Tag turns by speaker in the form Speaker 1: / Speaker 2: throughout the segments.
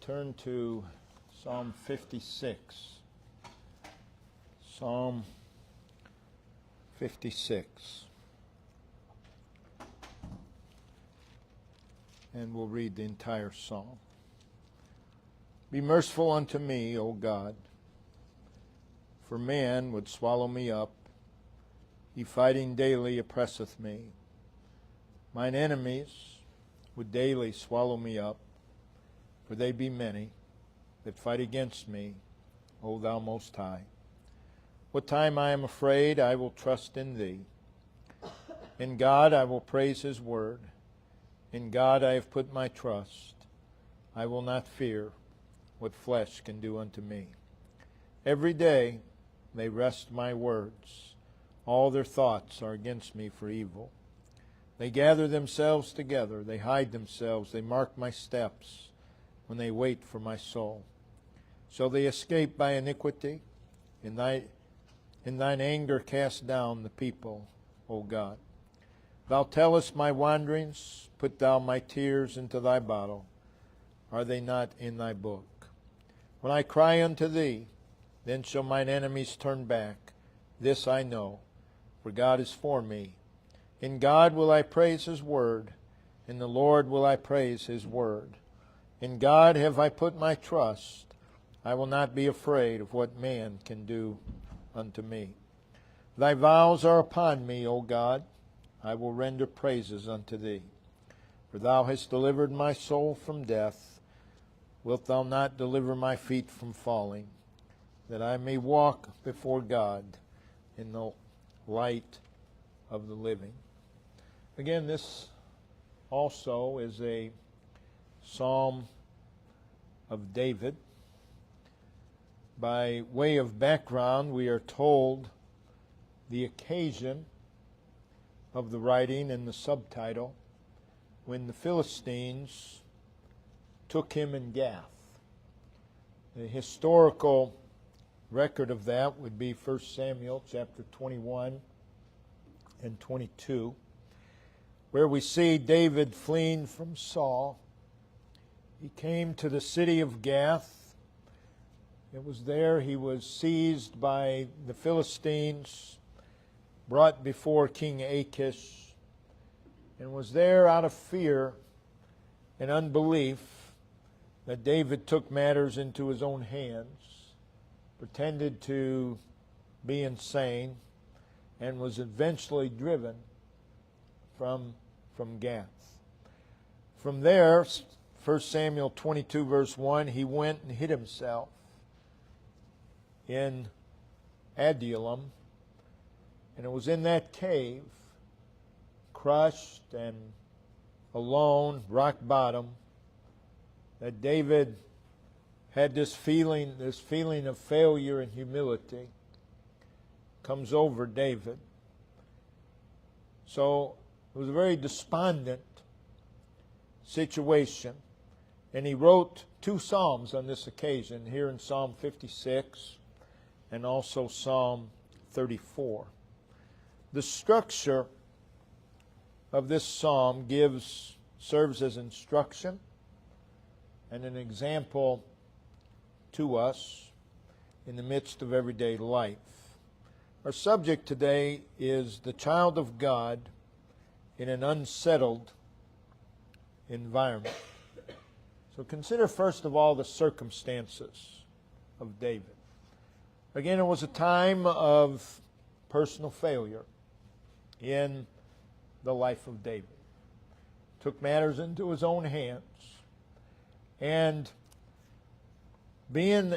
Speaker 1: turn to Psalm 56. Psalm 56. And we'll read the entire psalm. Be merciful unto me, O God, for man would swallow me up. He fighting daily oppresseth me. Mine enemies would daily swallow me up, for they be many that fight against me, O thou Most High. What time I am afraid, I will trust in thee. In God I will praise his word. In God I have put my trust. I will not fear what flesh can do unto me. Every day they wrest my words. All their thoughts are against me for evil. They gather themselves together. They hide themselves. They mark my steps when they wait for my soul. Shall they escape by iniquity? In thine anger cast down the people, O God. Thou tellest my wanderings. Put thou my tears into thy bottle. Are they not in thy book? When I cry unto thee, then shall mine enemies turn back. This I know, for God is for me. In God will I praise his word. In the Lord will I praise his word. In God have I put my trust. I will not be afraid of what man can do unto me. Thy vows are upon me, O God. I will render praises unto thee. For thou hast delivered my soul from death. Wilt thou not deliver my feet from falling, that I may walk before God in the light of the living? Again, this also is a psalm of David. By way of background, we are told the occasion of the writing in the subtitle, when the Philistines took him in Gath. The historical record of that would be 1 Samuel chapter 21 and 22, where we see David fleeing from Saul. He came to the city of Gath. It was there he was seized by the Philistines, brought before King Achish, and was there out of fear and unbelief that David took matters into his own hands, pretended to be insane, and was eventually driven from Gath. From there, 1 Samuel 22 verse 1, he went and hid himself in Adullam, and it was in that cave, crushed and alone, rock bottom, that David had this feeling of failure and humility comes over David. So it was a very despondent situation, and he wrote 2 psalms on this occasion, here in Psalm 56 and also Psalm 34. The structure of this psalm serves as instruction and an example to us in the midst of everyday life. Our subject today is the child of God in an unsettled environment. So consider first of all the circumstances of David. Again, it was a time of personal failure in the life of David. Took matters into his own hands. And being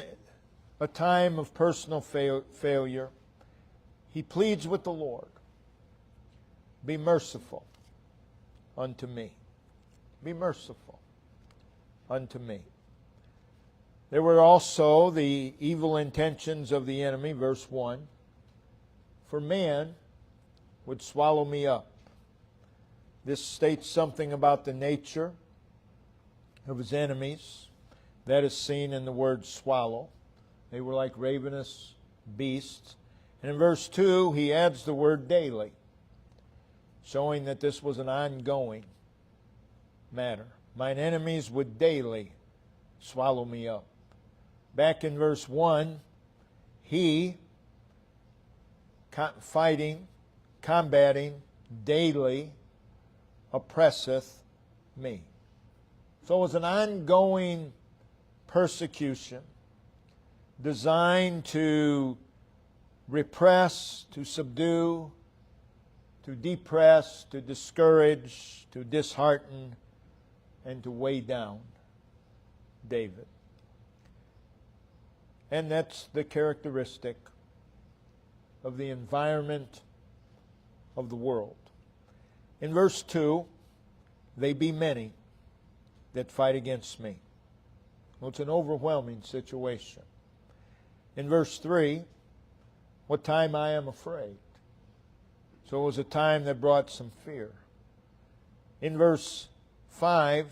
Speaker 1: a time of personal failure, he pleads with the Lord, be merciful unto me. Be merciful unto me. There were also the evil intentions of the enemy, verse 1. For man would swallow me up. This states something about the nature of his enemies. That is seen in the word swallow. They were like ravenous beasts. And in verse 2, he adds the word daily, showing that this was an ongoing matter. Mine enemies would daily swallow me up. Back in verse 1, he, fighting, combating, daily, oppresseth me. So it was an ongoing persecution designed to repress, to subdue, to depress, to discourage, to dishearten, and to weigh down David. And that's the characteristic of the environment of the world. In verse 2, they be many that fight against me. Well, it's an overwhelming situation. In verse 3, what time I am afraid. So it was a time that brought some fear. In verse 5,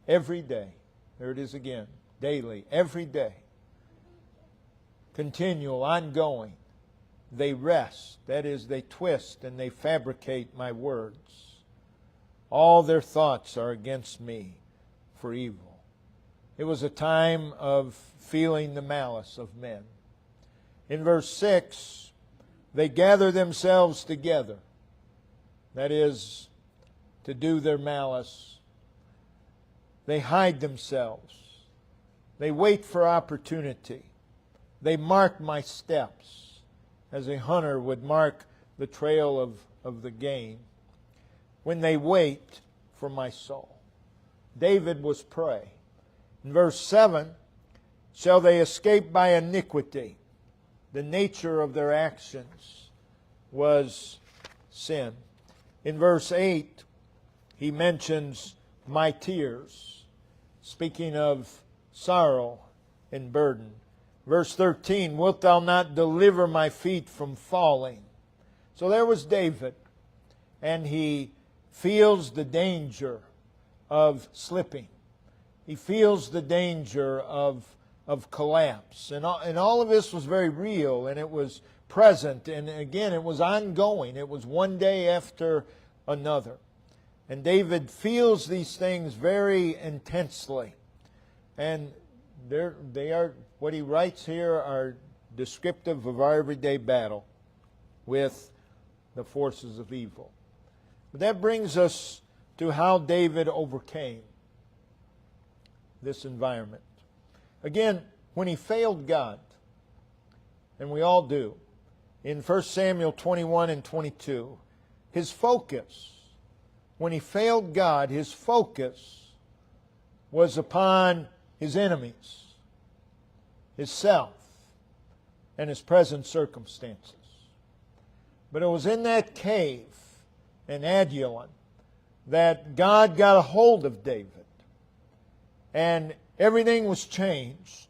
Speaker 1: every day. There it is again. Daily, every day. Continual, ongoing. They wrest. That is, they twist and they fabricate my words. All their thoughts are against me for evil. It was a time of feeling the malice of men. In verse 6, they gather themselves together. That is, to do their malice. They hide themselves. They wait for opportunity. They mark my steps, as a hunter would mark the trail of the game, when they wait for my soul. David was prey. In verse 7, shall they escape by iniquity? The nature of their actions was sin. In verse 8, he mentions my tears, speaking of sorrow and burden. Verse 13, wilt thou not deliver my feet from falling? So there was David, and he feels the danger of slipping. He feels the danger of collapse. And all of this was very real, and it was present, and again, it was ongoing. It was one day after another. And David feels these things very intensely. And they are, what he writes here are descriptive of our everyday battle with the forces of evil. But that brings us to how David overcame this environment. Again, when he failed God, and we all do, in 1 Samuel 21 and 22, his focus, when he failed God, his focus was upon his enemies, his self, and his present circumstances. But it was in that cave in Adullam that God got a hold of David. And everything was changed.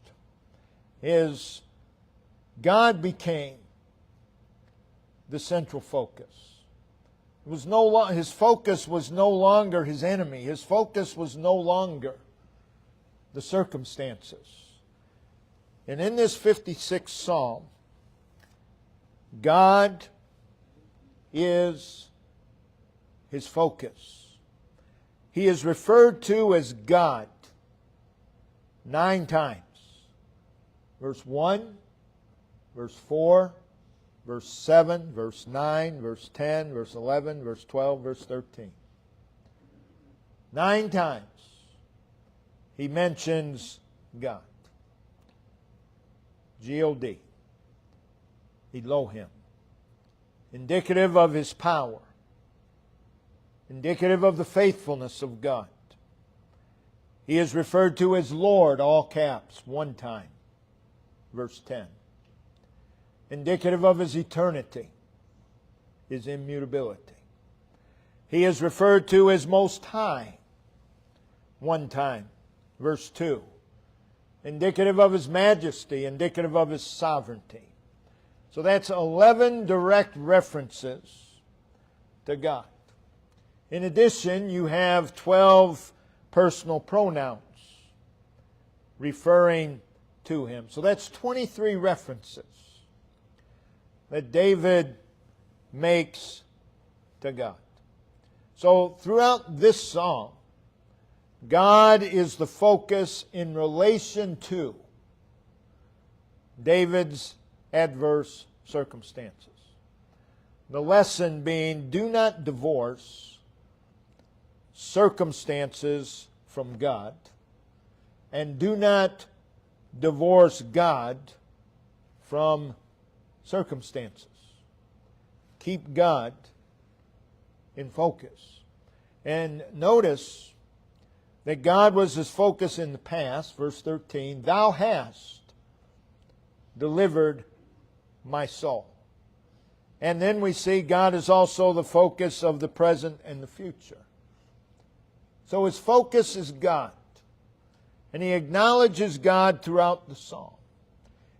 Speaker 1: God became the central focus. It was his focus was no longer his enemy. His focus was no longer the circumstances. And in this 56th Psalm, God is his focus. He is referred to as God 9 times. Verse 1, verse 4, verse 7, verse 9, verse 10, verse 11, verse 12, verse 13. 9 times he mentions God. G-O-D. Elohim. Indicative of his power. Indicative of the faithfulness of God. He is referred to as Lord, all caps, 1 time. Verse 10. Indicative of his eternity, his immutability. He is referred to as Most High, 1 time. Verse 2. Indicative of his majesty, indicative of his sovereignty. So that's 11 direct references to God. In addition, you have 12 personal pronouns referring to him. So that's 23 references that David makes to God. So throughout this psalm, God is the focus in relation to David's adverse circumstances. The lesson being, do not divorce circumstances from God, and do not divorce God from circumstances. Keep God in focus. And notice that God was His focus in the past. Verse 13, Thou hast delivered my soul. And then we see God is also the focus of the present and the future. So His focus is God. And he acknowledges God throughout the psalm.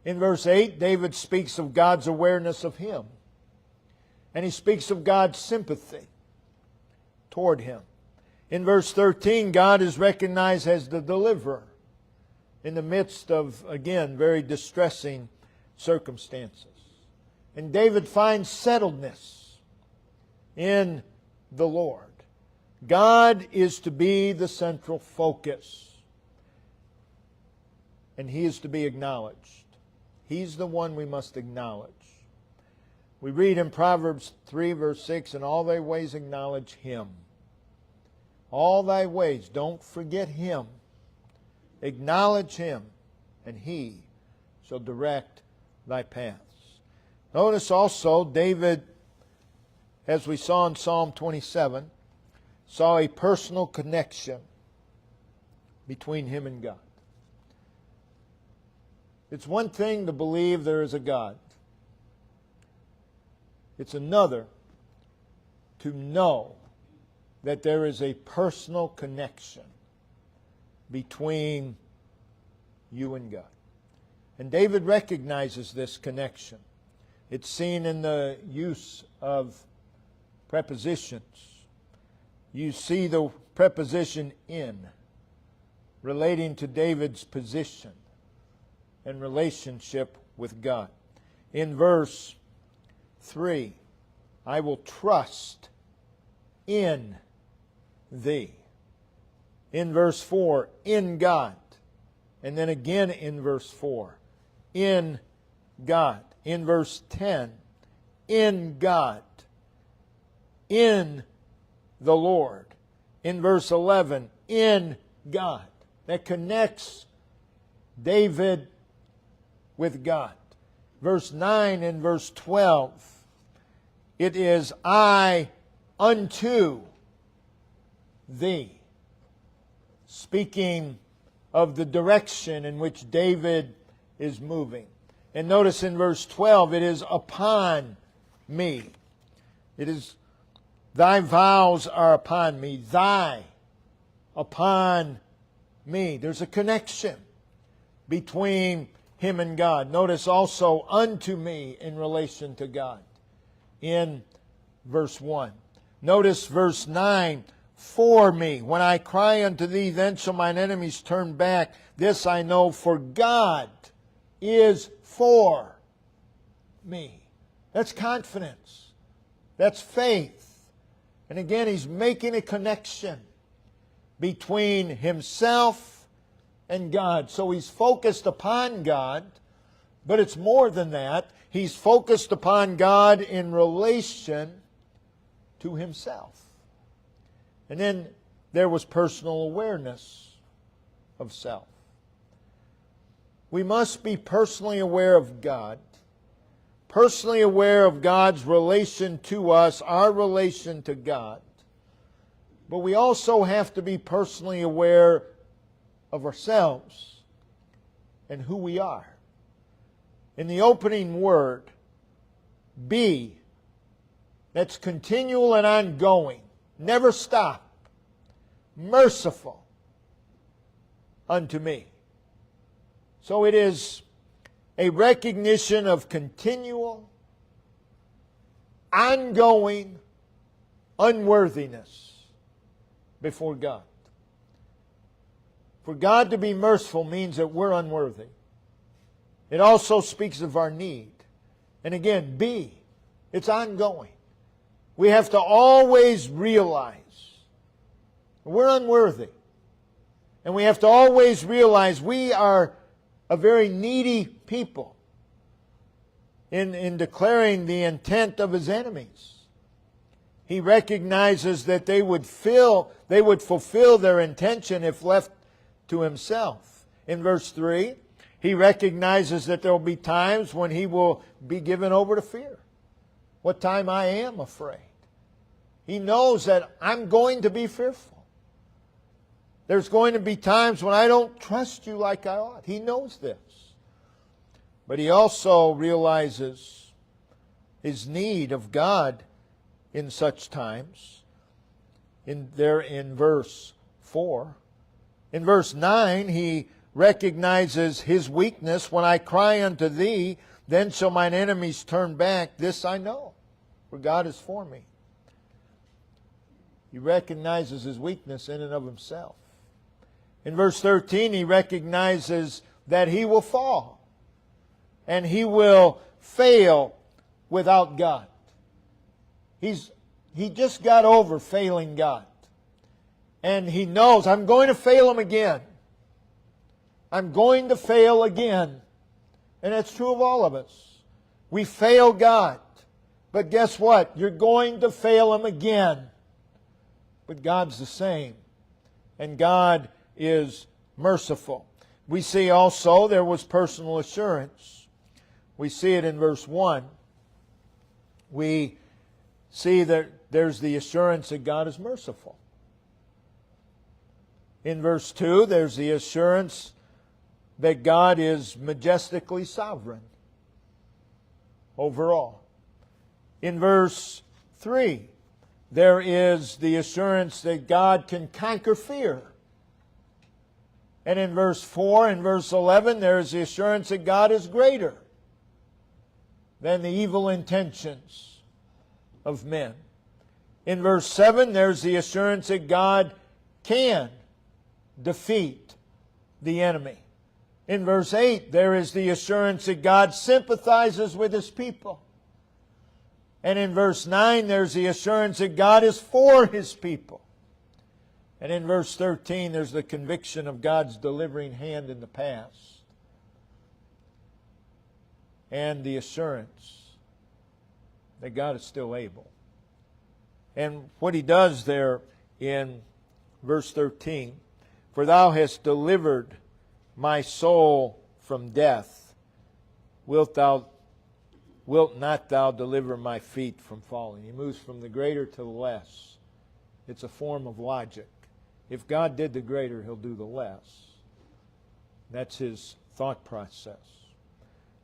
Speaker 1: In verse 8, David speaks of God's awareness of him. And he speaks of God's sympathy toward him. In verse 13, God is recognized as the deliverer in the midst of, again, very distressing circumstances. And David finds settledness in the Lord. God is to be the central focus. And He is to be acknowledged. He's the one we must acknowledge. We read in Proverbs 3 verse 6, In all thy ways acknowledge Him. All thy ways, don't forget Him. Acknowledge Him, and He shall direct thy paths. Notice also, David, as we saw in Psalm 27, saw a personal connection between him and God. It's one thing to believe there is a God. It's another to know that there is a personal connection between you and God. And David recognizes this connection. It's seen in the use of prepositions. You see the preposition in, relating to David's position and relationship with God. In verse 3, I will trust in thee. In verse 4, in God. And then again in verse 4, in God. In verse 10, in God. In the Lord. In verse 11, in God. That connects David with God. Verse 9 and verse 12, it is I unto thee. Speaking of the direction in which David is moving. And notice in verse 12, it is upon me. It is, thy vows are upon me. Thy upon me. There's a connection between him and God. Notice also unto me in relation to God in verse 1. Notice verse 9, for me. When I cry unto thee, then shall mine enemies turn back. This I know, for God is for me. That's confidence. That's faith. And again, he's making a connection between himself and God. So he's focused upon God, but it's more than that. He's focused upon God in relation to himself. And then there was personal awareness of self. We must be personally aware of God, personally aware of God's relation to us, our relation to God. But we also have to be personally aware of ourselves and who we are. In the opening word, be, that's continual and ongoing, never stop, merciful unto me. So it is a recognition of continual, ongoing unworthiness before God. For God to be merciful means that we're unworthy. It also speaks of our need. And again, be, it's ongoing. We have to always realize we're unworthy. And we have to always realize we are a very needy people in declaring the intent of His enemies. He recognizes that they would fulfill their intention if left to Himself. In verse 3, He recognizes that there will be times when He will be given over to fear. What time I am afraid. He knows that I'm going to be fearful. There's going to be times when I don't trust you like I ought. He knows this. But He also realizes His need of God in such times. In verse 4. In verse 9, He recognizes His weakness. When I cry unto Thee, then shall mine enemies turn back. This I know, for God is for me. He recognizes His weakness in and of Himself. In verse 13, He recognizes that He will fall. And He will fail without God. He just got over failing God. And He knows, I'm going to fail Him again. I'm going to fail again. And that's true of all of us. We fail God. But guess what? You're going to fail Him again. But God's the same. And God is merciful. We see also there was personal assurance. We see it in verse 1. We see that there's the assurance that God is merciful. In verse 2, there's the assurance that God is majestically sovereign over all. In verse 3, there is the assurance that God can conquer fear. And in verse 4 and verse 11, there is the assurance that God is greater than the evil intentions of men. In verse 7, there's the assurance that God can defeat the enemy. In verse 8, there is the assurance that God sympathizes with His people. And in verse 9, there's the assurance that God is for His people. And in verse 13, there's the conviction of God's delivering hand in the past. And the assurance that God is still able. And what He does there in verse 13, for Thou hast delivered my soul from death, wilt not Thou deliver my feet from falling? He moves from the greater to the less. It's a form of logic. If God did the greater, He'll do the less. That's His thought process.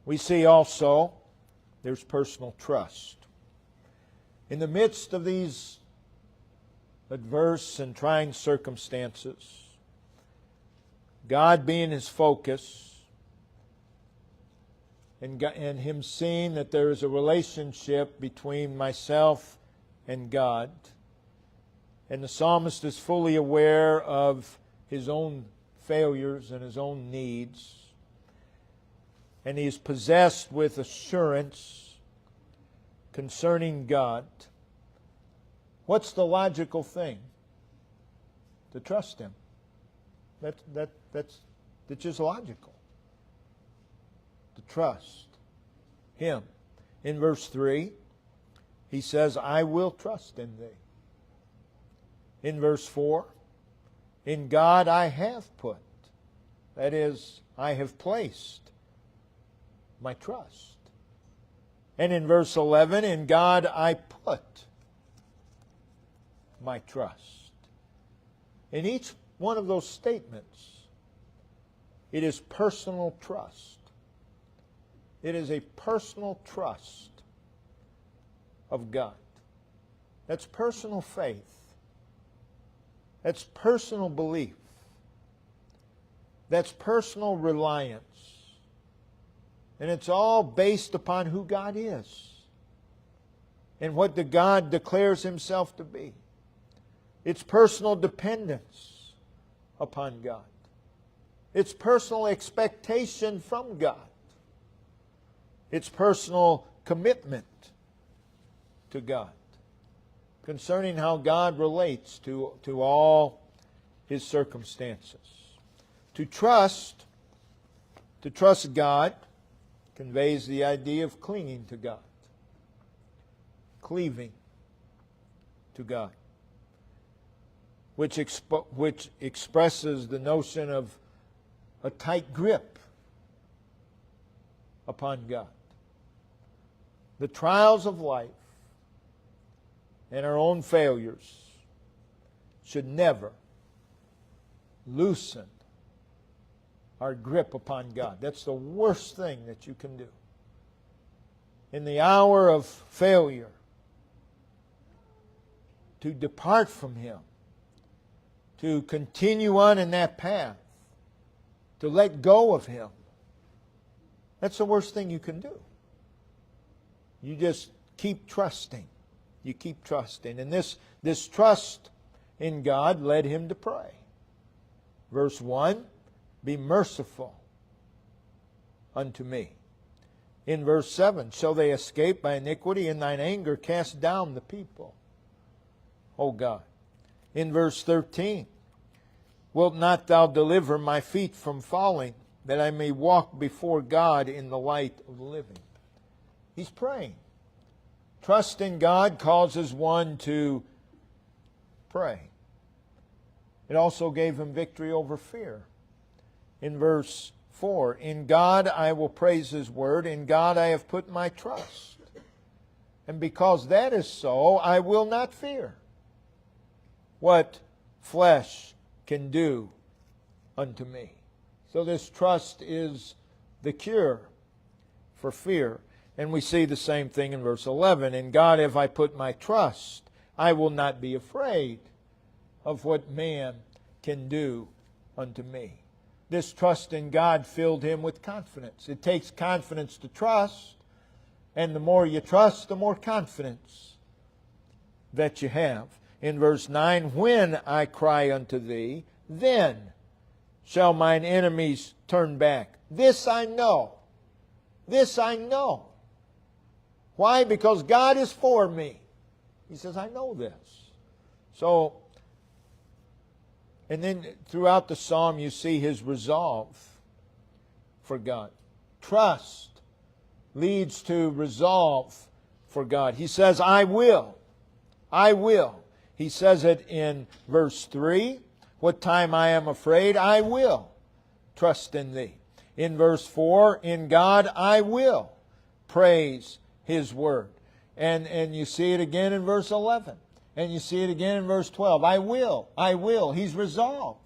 Speaker 1: We see also there's personal trust. In the midst of these adverse and trying circumstances, God being His focus, and Him seeing that there is a relationship between myself and God, and the psalmist is fully aware of his own failures and his own needs, and he is possessed with assurance concerning God. What's the logical thing? To trust Him. That's just logical. To trust Him. In verse 3, he says, I will trust in Thee. In verse 4, in God I have put, that is, I have placed my trust. And in verse 11, in God I put my trust. In each one of those statements, it is personal trust. It is a personal trust of God. That's personal faith. That's personal belief. That's personal reliance. And it's all based upon who God is and what the God declares Himself to be. It's personal dependence upon God. It's personal expectation from God. It's personal commitment to God concerning how God relates to all His circumstances. To trust God conveys the idea of clinging to God, cleaving to God, which expresses the notion of a tight grip upon God. The trials of life and our own failures should never loosen our grip upon God. That's the worst thing that you can do. In the hour of failure, to depart from Him, to continue on in that path, to let go of Him. That's the worst thing you can do. You just keep trusting. You keep trusting. And this trust in God led him to pray. Verse 1, be merciful unto me. In verse 7, shall they escape by iniquity? In thine anger cast down the people, O God. In verse 13, wilt not thou deliver my feet from falling, that I may walk before God in the light of the living? He's praying. Trust in God causes one to pray. It also gave him victory over fear. In verse 4, in God I will praise His word, in God I have put my trust. And because that is so, I will not fear what flesh can do unto me. So this trust is the cure for fear. And we see the same thing in verse 11. In God have I put my trust. I will not be afraid of what man can do unto me. This trust in God filled him with confidence. It takes confidence to trust. And the more you trust, the more confidence that you have. In verse 9, when I cry unto thee, then shall mine enemies turn back. This I know. This I know. Why? Because God is for me. He says, I know this. So, and then throughout the psalm you see his resolve for God. Trust leads to resolve for God. He says, I will. I will. He says it in verse 3. What time I am afraid, I will trust in thee. In verse 4, in God I will praise His word. And you see it again in verse 11. And you see it again in verse 12. I will. I will. He's resolved.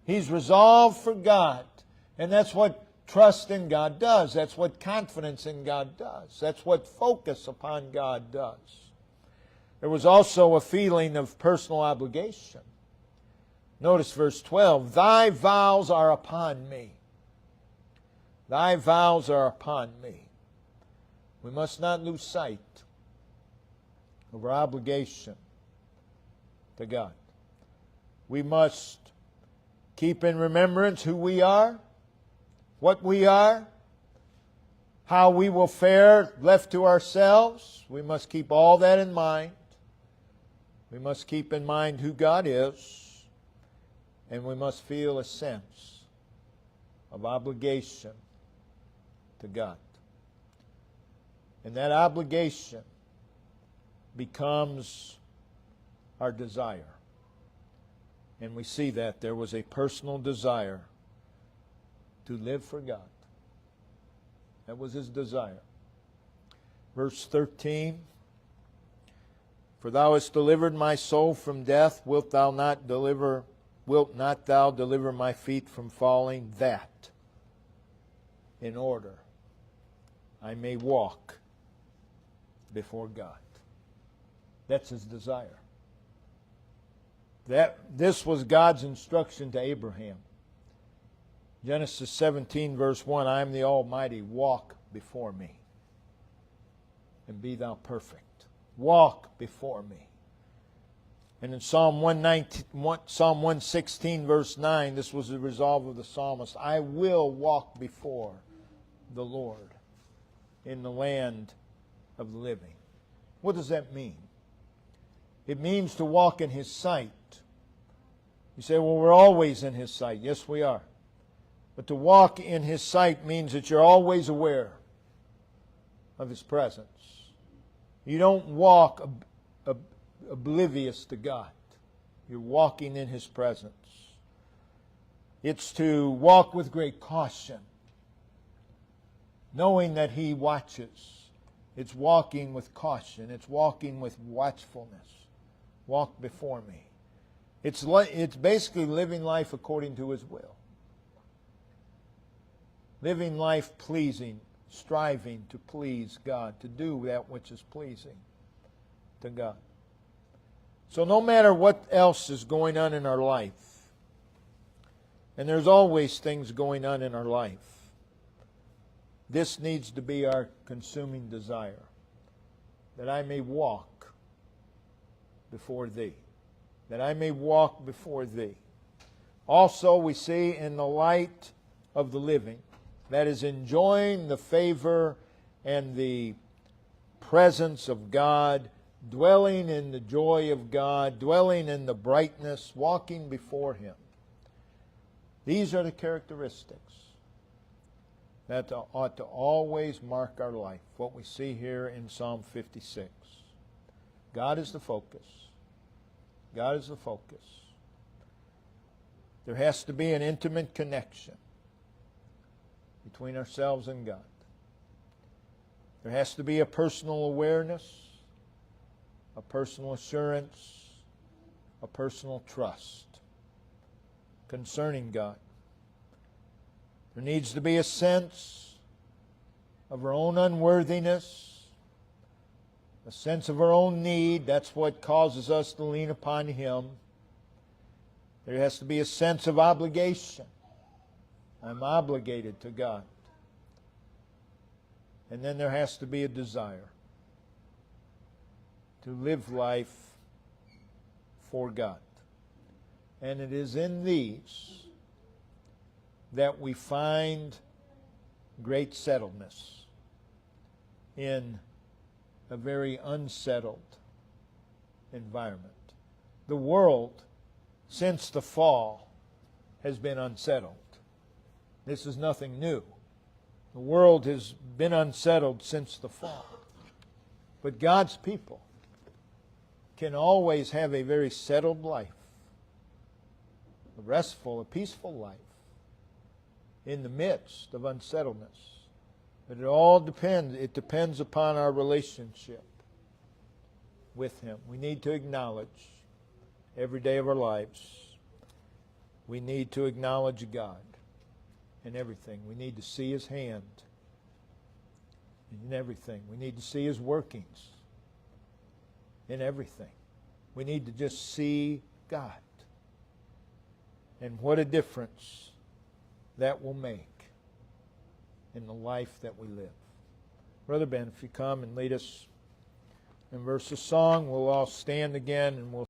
Speaker 1: He's resolved for God. And that's what trust in God does. That's what confidence in God does. That's what focus upon God does. There was also a feeling of personal obligation. Notice verse 12. Thy vows are upon me. Thy vows are upon me. We must not lose sight of our obligation to God. We must keep in remembrance who we are, what we are, how we will fare left to ourselves. We must keep all that in mind. We must keep in mind who God is, and we must feel a sense of obligation to God. And that obligation becomes our desire. And we see that there was a personal desire to live for God. That was his desire. Verse 13, for thou hast delivered my soul from death, wilt not thou deliver my feet from falling, that in order I may walk before God. That's his desire. This was God's instruction to Abraham. Genesis 17 verse 1, I am the Almighty, walk before me and be thou perfect. Walk before me. And in Psalm 116 verse 9, this was the resolve of the psalmist, I will walk before the Lord in the land of the living. What does that mean? It means to walk in His sight. You say, well, we're always in His sight. Yes, we are. But to walk in His sight means that you're always aware of His presence. You don't walk oblivious to God. You're walking in His presence. It's to walk with great caution, knowing that He watches. It's walking with caution. It's walking with watchfulness. Walk before me. It's basically living life according to His will. Living life pleasing, striving to please God, to do that which is pleasing to God. So no matter what else is going on in our life, and there's always things going on in our life, this needs to be our consuming desire, that I may walk before Thee. That I may walk before Thee. Also, we see in the light of the living, that is enjoying the favor and the presence of God, dwelling in the joy of God, dwelling in the brightness, walking before Him. These are the characteristics that ought to always mark our life, what we see here in Psalm 56. God is the focus. God is the focus. There has to be an intimate connection between ourselves and God. There has to be a personal awareness, a personal assurance, a personal trust concerning God. There needs to be a sense of our own unworthiness, a sense of our own need. That's what causes us to lean upon Him. There has to be a sense of obligation. I'm obligated to God. And then there has to be a desire to live life for God. And it is in these that we find great settledness in a very unsettled environment. The world, since the fall, has been unsettled. This is nothing new. The world has been unsettled since the fall. But God's people can always have a very settled life, a restful, a peaceful life in the midst of unsettledness. But it all depends. It depends upon our relationship with Him. We need to acknowledge every day of our lives. We need to acknowledge God in everything. We need to see His hand in everything. We need to see His workings in everything. We need to just see God. And what a difference that will make in the life that we live. Brother Ben, if you come and lead us in verse of song, we'll all stand again and we'll